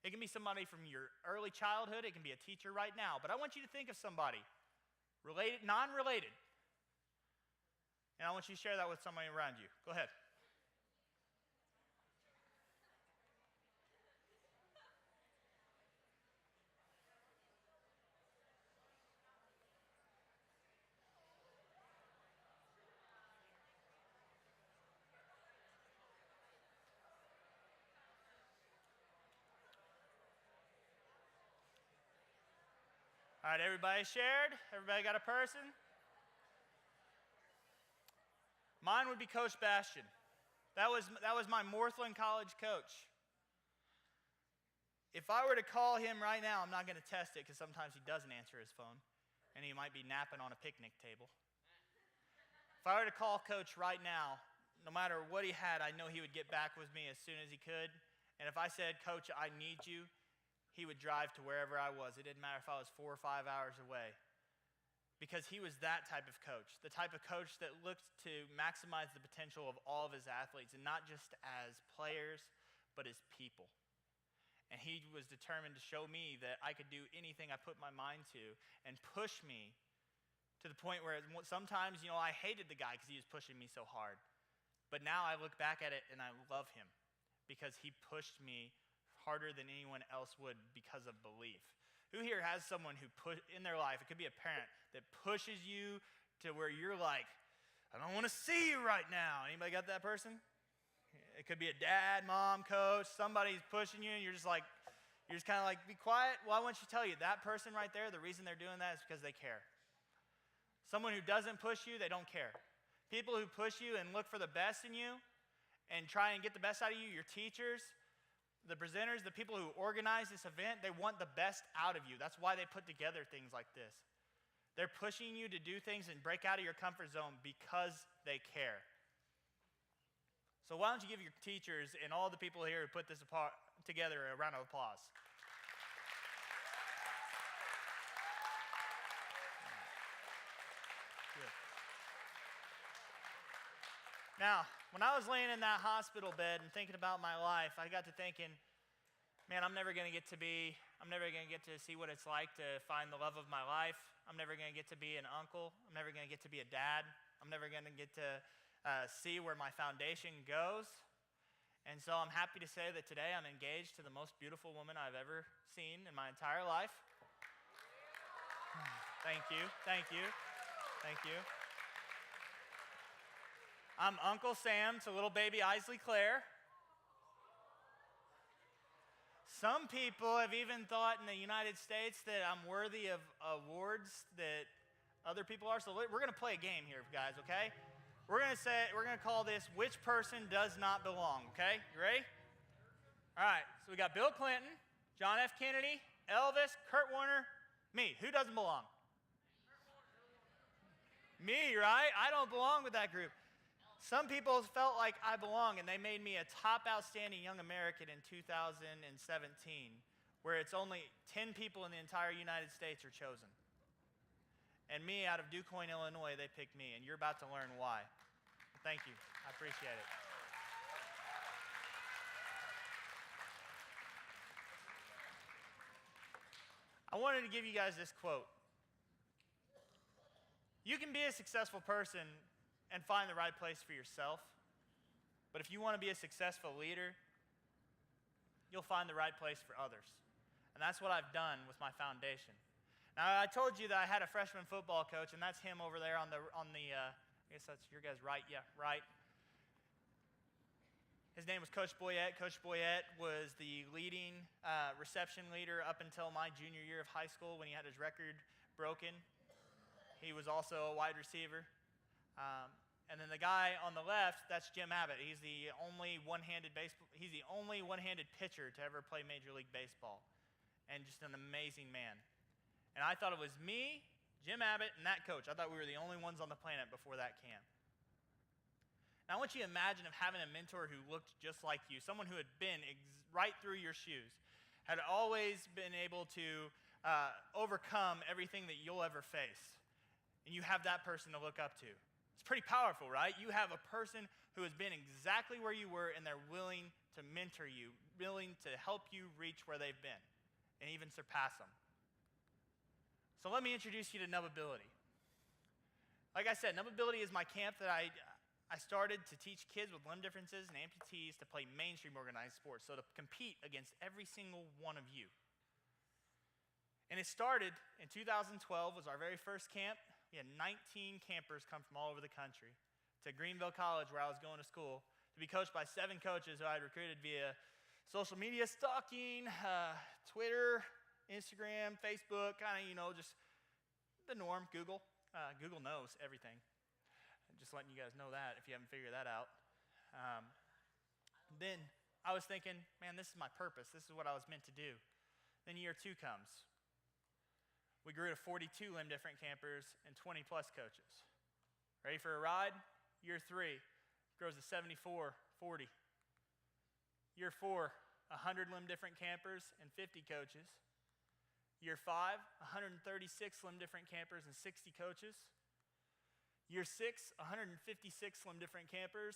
It can be somebody from your early childhood. It can be a teacher right now. But I want you to think of somebody, related, non-related. And I want you to share that with somebody around you. Go ahead. All right, everybody shared? Everybody got a person? Mine would be Coach Bastian. That was my Northland College coach. If I were to call him right now, I'm not going to test it because sometimes he doesn't answer his phone, and he might be napping on a picnic table. If I were to call Coach right now, no matter what he had, I know he would get back with me as soon as he could. And if I said, Coach, I need you, he would drive to wherever I was. It didn't matter if I was 4 or 5 hours away. Because he was that type of coach, the type of coach that looked to maximize the potential of all of his athletes, and not just as players, but as people. And he was determined to show me that I could do anything I put my mind to and push me to the point where sometimes, I hated the guy because he was pushing me so hard. But now I look back at it and I love him because he pushed me harder than anyone else would because of belief. Who here has someone who in their life, it could be a parent, that pushes you to where you're like, I don't want to see you right now? Anybody got that person? It could be a dad, mom, coach, somebody's pushing you and you're just kind of like, be quiet. Well, I want you to tell you, that person right there, the reason they're doing that is because they care. Someone who doesn't push you, they don't care. People who push you and look for the best in you and try and get the best out of you, your teachers, the presenters, the people who organize this event, they want the best out of you. That's why they put together things like this. They're pushing you to do things and break out of your comfort zone because they care. So why don't you give your teachers and all the people here who put this together a round of applause. Good. Now, when I was laying in that hospital bed and thinking about my life, I got to thinking, man, I'm never going to get to see what it's like to find the love of my life. I'm never going to get to be an uncle. I'm never going to get to be a dad. I'm never going to get to see where my foundation goes. And so I'm happy to say that today I'm engaged to the most beautiful woman I've ever seen in my entire life. Thank you, thank you, thank you. I'm Uncle Sam to little baby Isley Claire. Some people have even thought in the United States that I'm worthy of awards that other people are. So we're going to play a game here, guys, okay? We're going to call this Which Person Does Not Belong, okay? You ready? All right, so we got Bill Clinton, John F. Kennedy, Elvis, Kurt Warner, me. Who doesn't belong? Me, right? I don't belong with that group. Some people felt like I belong, and they made me a top outstanding young American in 2017, where it's only 10 people in the entire United States are chosen. And me, out of DuQuoin, Illinois, they picked me, and you're about to learn why. Thank you. I appreciate it. I wanted to give you guys this quote. You can be a successful person and find the right place for yourself, but if you want to be a successful leader, you'll find the right place for others. And that's what I've done with my foundation. Now, I told you that I had a freshman football coach, and that's him over there on the I guess that's your guys' right, yeah, right. His name was Coach Boyette. Coach Boyette was the leading reception leader up until my junior year of high school when he had his record broken. He was also a wide receiver. And then the guy on the left, that's Jim Abbott. He's the only one-handed pitcher to ever play Major League Baseball, and just an amazing man. And I thought it was me, Jim Abbott, and that coach. I thought we were the only ones on the planet before that camp. Now I want you to imagine of having a mentor who looked just like you, someone who had been right through your shoes, had always been able to overcome everything that you'll ever face. And you have that person to look up to. It's pretty powerful, right? You have a person who has been exactly where you were, and they're willing to mentor you, willing to help you reach where they've been, and even surpass them. So let me introduce you to Nubbability. Like I said, Nubbability is my camp that I started to teach kids with limb differences and amputees to play mainstream organized sports, so to compete against every single one of you. And it started in 2012, was our very first camp. We had 19 campers come from all over the country to Greenville College, where I was going to school, to be coached by 7 coaches who I had recruited via social media stalking, Twitter, Instagram, Facebook, kind of, just the norm, Google. Google knows everything. Just letting you guys know that if you haven't figured that out. Then I was thinking, man, this is my purpose. This is what I was meant to do. Then year 2 comes. We grew to 42 limb different campers and 20 plus coaches. Ready for a ride? Year 3 grows to 74, 40. Year 4, 100 limb different campers and 50 coaches. Year 5, 136 limb different campers and 60 coaches. Year 6, 156 limb different campers,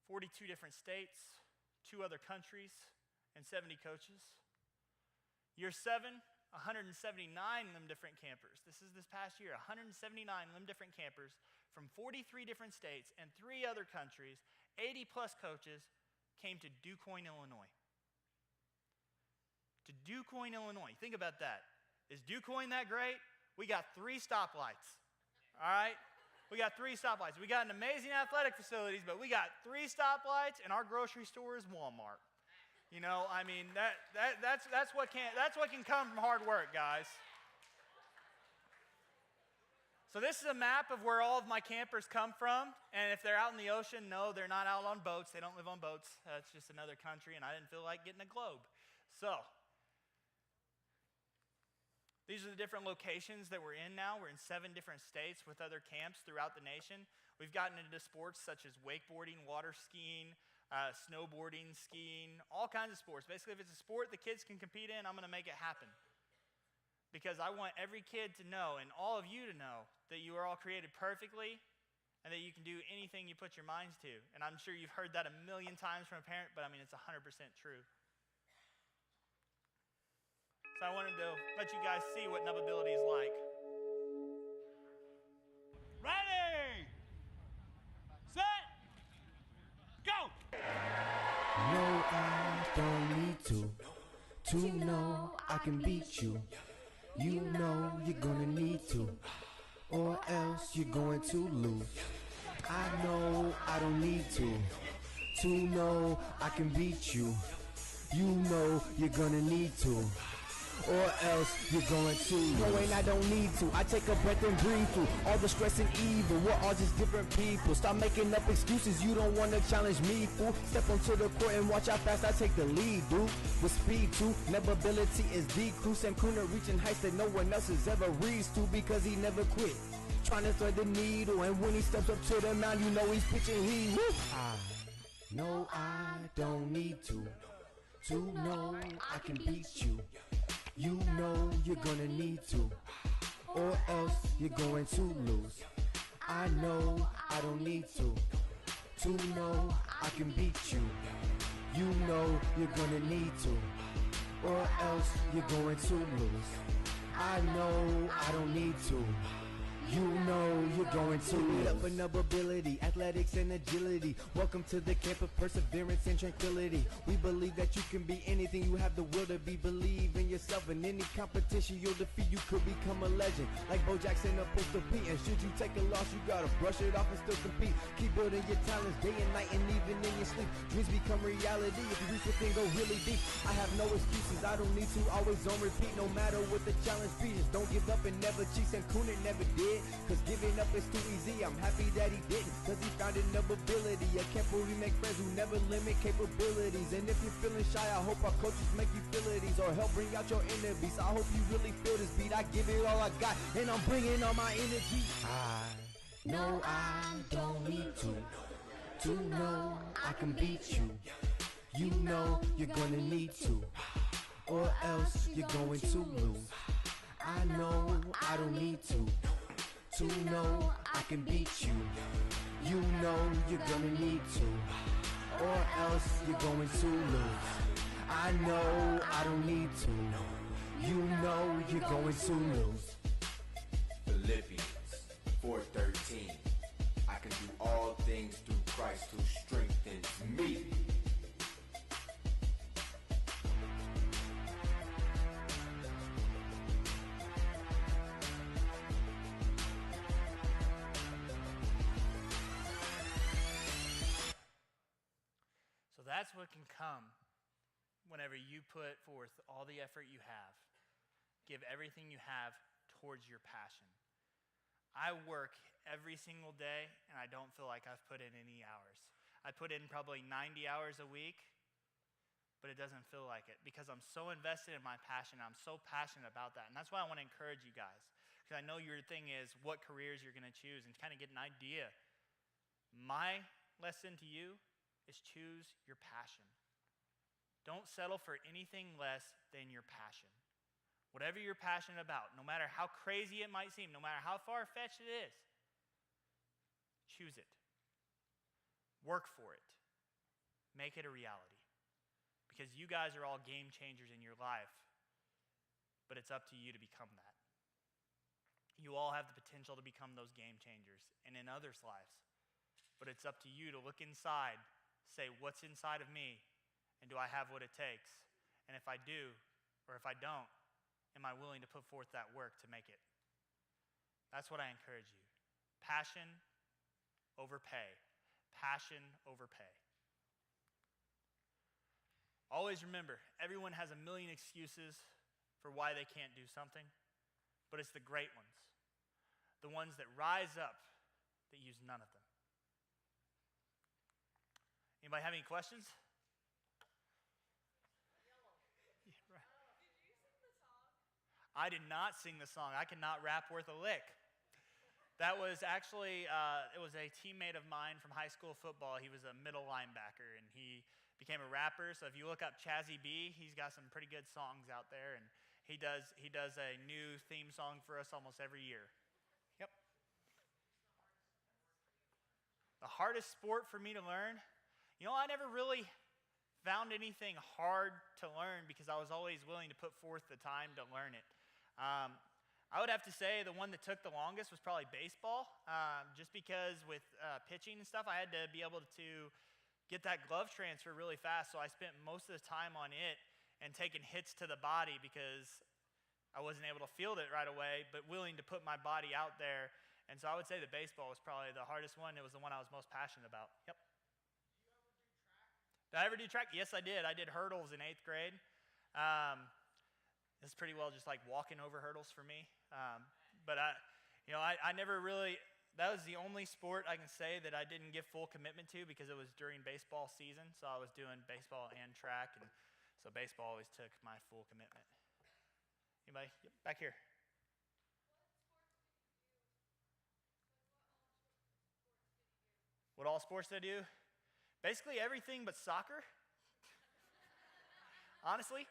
42 different states, 2 other countries, and 70 coaches. Year 7, 179 limb different campers. This is this past year, 179 limb different campers from 43 different states and 3 other countries, 80 plus coaches came to DuQuoin, Illinois. To DuQuoin, Illinois. Think about that. Is DuQuoin that great? We got 3 stoplights. All right? We got 3 stoplights. We got an amazing athletic facilities, but we got 3 stoplights, and our grocery store is Walmart. You know, I mean, that's what can come from hard work, guys. So this is a map of where all of my campers come from, and if they're out in the ocean, no, they're not out on boats. They don't live on boats. That's just another country, and I didn't feel like getting a globe. So these are the different locations that we're in now. We're in 7 different states with other camps throughout the nation. We've gotten into sports such as wakeboarding, water skiing, snowboarding, skiing, all kinds of sports. Basically, if it's a sport the kids can compete in, I'm going to make it happen. Because I want every kid to know, and all of you to know, that you are all created perfectly and that you can do anything you put your minds to. And I'm sure you've heard that a million times from a parent, but I mean, it's 100% true. So I wanted to let you guys see what nubbability is like. Ready, set, go! No, I don't need to know I can beat you. You know you're gonna need to, or else you're going to lose. I know I don't need to know I can beat you. You know you're gonna need to, or else you're going to. No, and I don't need to. I take a breath and breathe through all the stress and evil. We're all just different people. Stop making up excuses. You don't want to challenge me, fool. Step onto the court and watch how fast I take the lead, dude. With speed, too. Neverability is decreased. And Kuhnert reaching heights that no one else has ever reached to because he never quit. Trying to thread the needle. And when he steps up to the mound, you know he's pitching heat. Woo! I know I don't need to know I can beat you. You know you're gonna need to, or else you're going to lose. I know I don't need to know I can beat you. You know you're gonna need to, or else you're going to lose. I know I don't need to. You know you're going to lose. Up another ability, athletics and agility. Welcome to the camp of perseverance and tranquility. We believe that you can be anything you have the will to be. Believe in yourself. In any competition you'll defeat, you could become a legend. Like Bo Jackson opposed to Pete. And should you take a loss, you gotta brush it off and still compete. Keep building your talents day and night and even in your sleep. Dreams become reality if you reach within, go really deep. I have no excuses, I don't need to. Always on repeat, no matter what the challenge be. Just don't give up and never cheat. And Kuhnert never did. Cause giving up is too easy. I'm happy that he didn't, cause he found another ability. A camp where we make friends who never limit capabilities. And if you're feeling shy, I hope our coaches make you feel it ease, or help bring out your inner beast. I hope you really feel this beat. I give it all I got, and I'm bringing all my energy. I know I don't need to know I can beat you. You know you're gonna need to, or else you're going to lose. I know I don't need to know I can beat you. You know you're gonna need to, or else you're going to lose. I know I don't need to. You know you're going to lose. Philippians 4:13. I can do all things through Christ who strengthens me. So that's what can come whenever you put forth all the effort you have. Give everything you have towards your passion. I work every single day, and I don't feel like I've put in any hours. I put in probably 90 hours a week, but it doesn't feel like it because I'm so invested in my passion. I'm so passionate about that. And that's why I want to encourage you guys, because I know your thing is what careers you're going to choose and kind of get an idea. My lesson to you is choose your passion. Don't settle for anything less than your passion. Whatever you're passionate about, no matter how crazy it might seem, no matter how far-fetched it is, choose it. Work for it. Make it a reality. Because you guys are all game changers in your life, but it's up to you to become that. You all have the potential to become those game changers and in others' lives, but it's up to you to look inside, say, what's inside of me, and do I have what it takes? And if I do, or if I don't, am I willing to put forth that work to make it? That's what I encourage you. Passion over pay. Passion over pay. Always remember, everyone has a million excuses for why they can't do something, but it's the great ones, the ones that rise up, that use none of them. Anybody have any questions? Yeah, right. Did you sing the song? I did not sing the song. I cannot rap worth a lick. That was actually, it was a teammate of mine from high school football. He was a middle linebacker, and he became a rapper. So if you look up Chazzy B, he's got some pretty good songs out there, and he does a new theme song for us almost every year. Yep. The hardest sport for me to learn? You know, I never really found anything hard to learn because I was always willing to put forth the time to learn it. I would have to say the one that took the longest was probably baseball, just because with pitching and stuff, I had to be able to get that glove transfer really fast, so I spent most of the time on it and taking hits to the body because I wasn't able to field it right away, but willing to put my body out there. And so I would say the baseball was probably the hardest one. It was the one I was most passionate about. Yep. Did I ever do track? Yes, I did. I did hurdles in 8th grade. It's pretty well just like walking over hurdles for me. But I never really, that was the only sport I can say that I didn't give full commitment to because it was during baseball season. So I was doing baseball and track, and so baseball always took my full commitment. Anybody? Yep, back here. What all sports did I do? Basically everything but soccer. Honestly.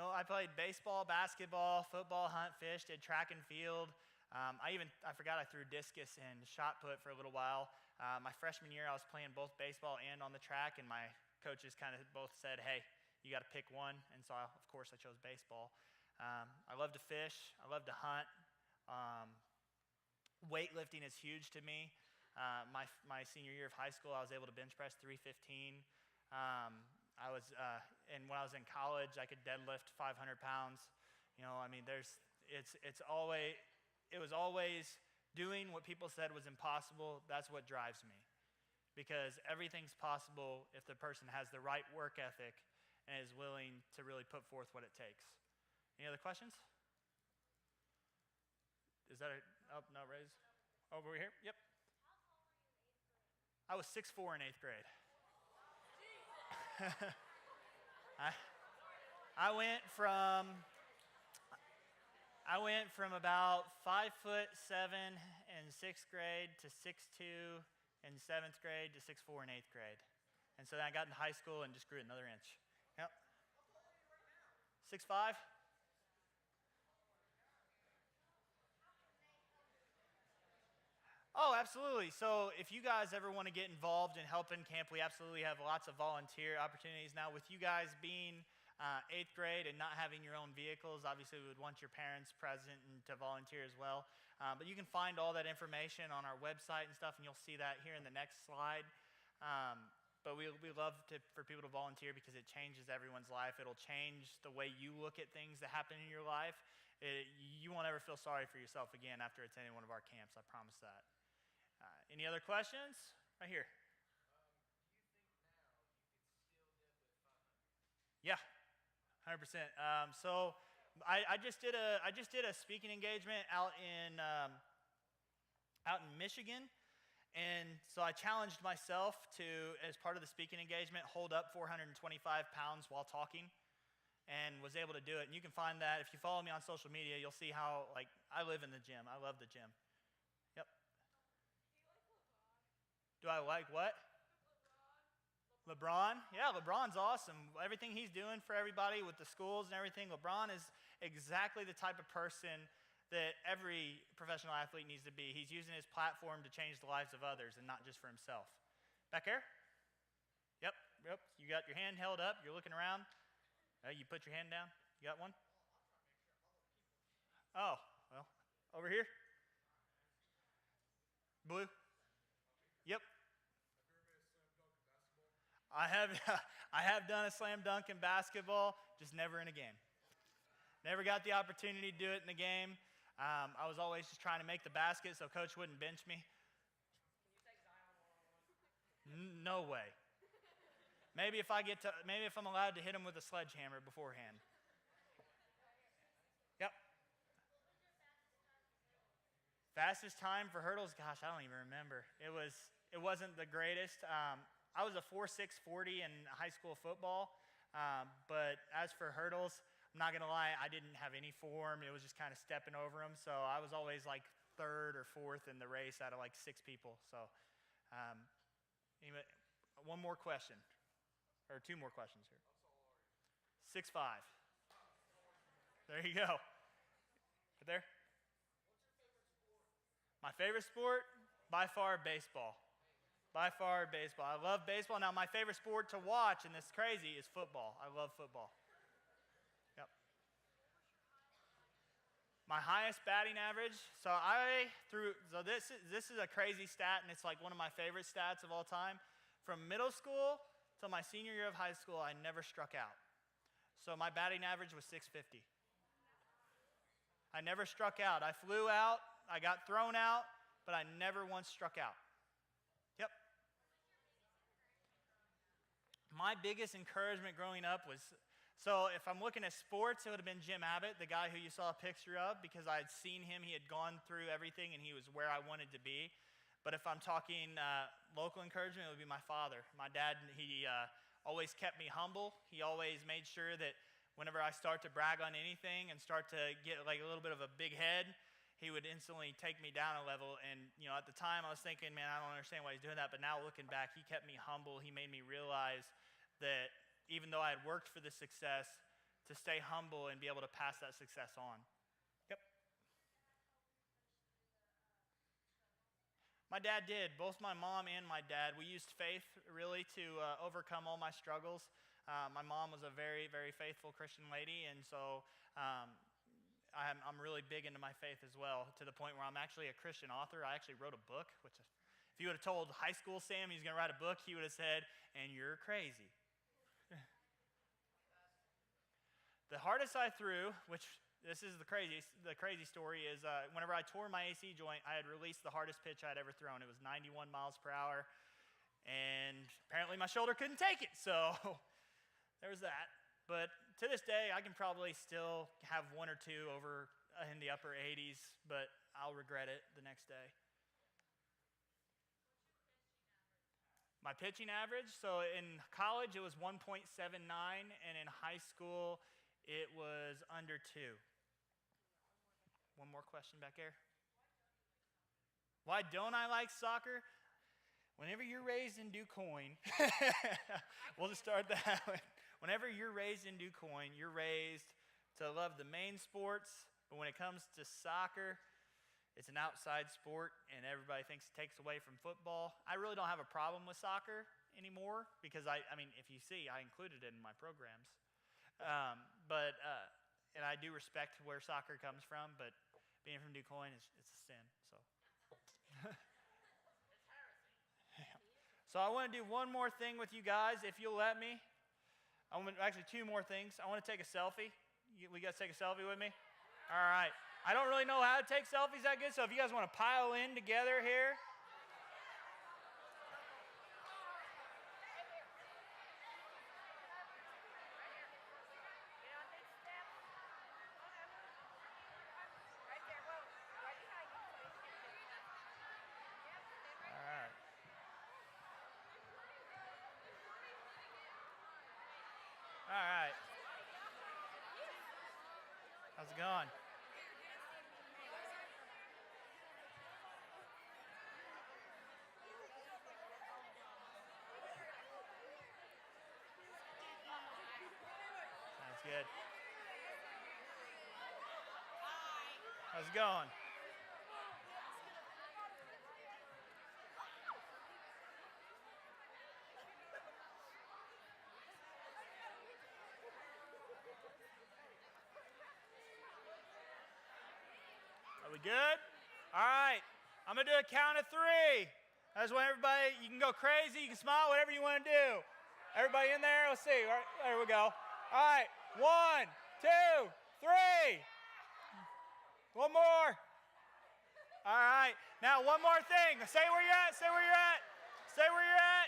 I played baseball, basketball, football, hunt, fish, did track and field. I forgot I threw discus and shot put for a little while. My freshman year, I was playing both baseball and on the track, and my coaches kind of both said, hey, you got to pick one. And so, of course, I chose baseball. I love to fish. I love to hunt. Weightlifting is huge to me. My senior year of high school, I was able to bench press 315. And when I was in college, I could deadlift 500 pounds. It was always doing what people said was impossible. That's what drives me. Because everything's possible if the person has the right work ethic and is willing to really put forth what it takes. Any other questions? Is that no, raise? Over here? Yep. I was 6'4" in 8th grade. I went from about 5'7" in 6th grade to 6'2" in 7th grade to 6'4" in 8th grade. And so then I got into high school and just grew another inch. Yep. 6'5". Oh, absolutely. So if you guys ever want to get involved in helping camp, we absolutely have lots of volunteer opportunities. Now, with you guys being 8th grade and not having your own vehicles, obviously we would want your parents present and to volunteer as well. But you can find all that information on our website and stuff, and you'll see that here in the next slide. But we love for people to volunteer because it changes everyone's life. It'll change the way you look at things that happen in your life. You won't ever feel sorry for yourself again after attending one of our camps, I promise that. Any other questions? Right here. Do you think now you could still deadlift 500? Yeah, 100%. So I just did a speaking engagement out in Michigan, And so I challenged myself to, as part of the speaking engagement, hold up 425 pounds while talking, and was able to do it. And you can find that if you follow me on social media. You'll see how, like, I live in the gym. I love the gym. Yep. Do I like what? LeBron? Yeah, LeBron's awesome. Everything he's doing for everybody with the schools and everything, LeBron is exactly the type of person that every professional athlete needs to be. He's using his platform to change the lives of others and not just for himself. Back here? Yep. You got your hand held up. You're looking around. You put your hand down. You got one? Oh, well, over here. Blue? Yep. I have done a slam dunk in basketball, just never in a game. Never got the opportunity to do it in the game. I was always just trying to make the basket so coach wouldn't bench me. No way. Maybe if I'm allowed to hit him with a sledgehammer beforehand. Yep. Fastest time for hurdles, gosh, I don't even remember. It wasn't the greatest. I was a 4.6 40 in high school football, but as for hurdles, I'm not gonna lie, I didn't have any form. It was just kind of stepping over them, so I was always like third or fourth in the race out of like 6 people. So, anyway, one more question, or 2 more questions here. 6'5". There you go. Right there. My favorite sport, by far, baseball. By far, baseball. I love baseball. Now, my favorite sport to watch, and this is crazy, is football. I love football. Yep. My highest batting average. So this is a crazy stat, and it's like one of my favorite stats of all time. From middle school till my senior year of high school, I never struck out. So my batting average was 650. I never struck out. I flew out. I got thrown out, but I never once struck out. Yep. My biggest encouragement growing up was, so if I'm looking at sports, it would have been Jim Abbott, the guy who you saw a picture of, because I had seen him. He had gone through everything, and he was where I wanted to be. But if I'm talking local encouragement, it would be my father. My dad, he always kept me humble. He always made sure that whenever I start to brag on anything and start to get like a little bit of a big head, he would instantly take me down a level. And, you know, at the time I was thinking, man, I don't understand why he's doing that. But now looking back, he kept me humble. He made me realize that even though I had worked for this success, to stay humble and be able to pass that success on. Yep. My dad did. Both my mom and my dad, we used faith really to overcome all my struggles. My mom was a very, very faithful Christian lady, and so I'm really big into my faith as well, to the point where I'm actually a Christian author. I actually wrote a book, which if you would have told high school Sam he's going to write a book, he would have said, and you're crazy. The hardest I threw, which this is the crazy story, is whenever I tore my AC joint, I had released the hardest pitch I'd ever thrown. It was 91 miles per hour, and apparently my shoulder couldn't take it, so there was that. But to this day, I can probably still have 1 or 2 over in the upper 80s, but I'll regret it the next day. My pitching average, so in college it was 1.79, and in high school it was under 2. One more question back there. Why don't I like soccer? Whenever you're raised in DuQuoin, we'll just start that one. Whenever you're raised in DuQuoin, you're raised to love the main sports, but when it comes to soccer, it's an outside sport, and everybody thinks it takes away from football. I really don't have a problem with soccer anymore because, I mean, if you see, I included it in my programs. And I do respect where soccer comes from, but being from DuQuoin, it's a sin, so. So I want to do one more thing with you guys, if you'll let me. Actually, 2 more things. I want to take a selfie. We guys take a selfie with me? All right. I don't really know how to take selfies that good, so if you guys want to pile in together here. All right. right. How's it going? That's good. How's it going? Are we good? All right. I'm going to do a count of 3. That's when everybody, you can go crazy, you can smile, whatever you want to do. Everybody in there? Let's see. All right, there we go. All right. 1, 2, 3. One more. All right. Now, one more thing. Say where you're at. Stay where you're at. Stay where you're at.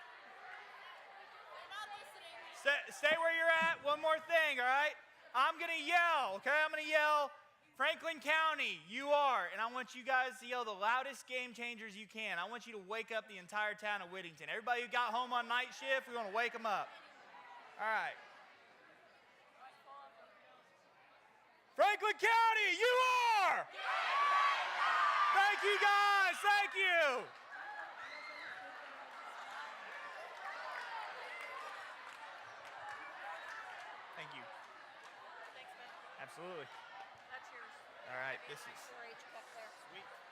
Stay where you're at. One more thing, all right? I'm going to yell, okay? I'm going to yell, Franklin County, you are. And I want you guys to yell the loudest game changers you can. I want you to wake up the entire town of Whittington. Everybody who got home on night shift, we want to wake them up. All right. Franklin County, you are! Thank you, guys. Thank you. Thank you. Thanks, man. Absolutely. That's yours. All right, this is 4-H back there. sweet.